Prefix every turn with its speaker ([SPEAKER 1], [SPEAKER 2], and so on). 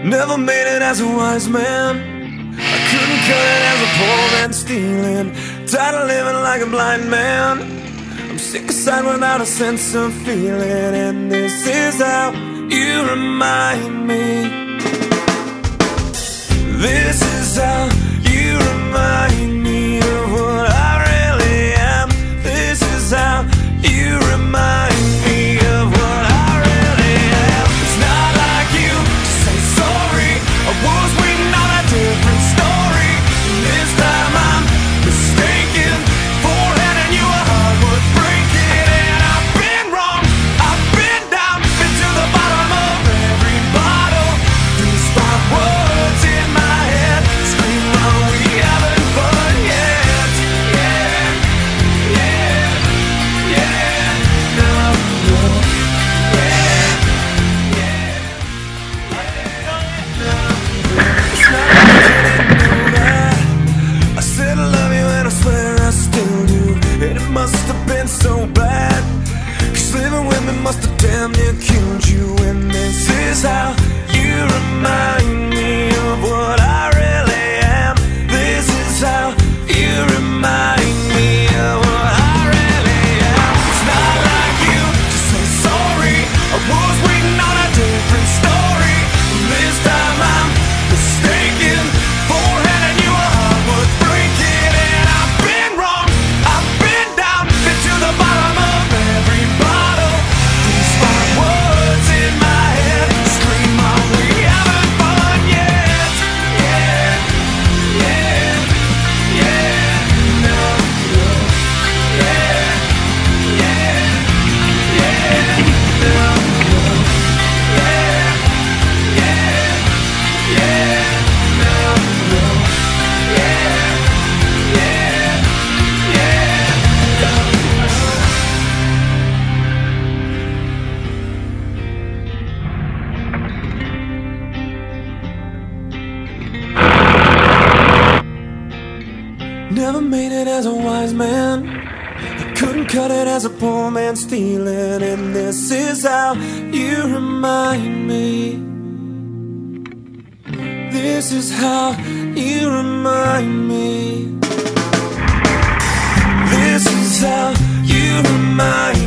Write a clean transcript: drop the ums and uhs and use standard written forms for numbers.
[SPEAKER 1] Never made it as a wise man. I couldn't cut it as a poor man stealing. Tired of living like a blind man. I'm sick aside without a sense of feeling. And this is how you remind me. This is how you remind me of what I really am. This is how you remind me of what I really am. It's not like you to say sorry. I was waiting on a different story. And this time I'm mistaken for handing you a heart worth breaking. And I've been wrong, I've been down, been to the bottom of every bottle. These five words in my head scream, "Are we having fun yet?" Yeah, yeah, yeah, no, no, yeah, yeah, no. It's not like I didn't know that. I said I love you and I swear I still do. And it must have been so bad, 'cause living with me must have damn near killed you. And this is how you remind me of what I really am. This is how you remind me of what I really am. It's not like you to say sorry. I was waiting on a different story. This time I'm mistaken for handing you a heart worth breaking. And I've been wrong, I've been down, been to the bottom of every bottle. These five words in my head scream, "Are we having fun yet?" Yeah, yeah, yeah, no, no, yeah, yeah, yeah, no, no, yeah, yeah, yeah, no, no, yeah, yeah, yeah, no, no. Never made it as a wise man. I couldn't cut it as a poor man stealing. And this is how you remind me. This is how you remind me. This is how you remind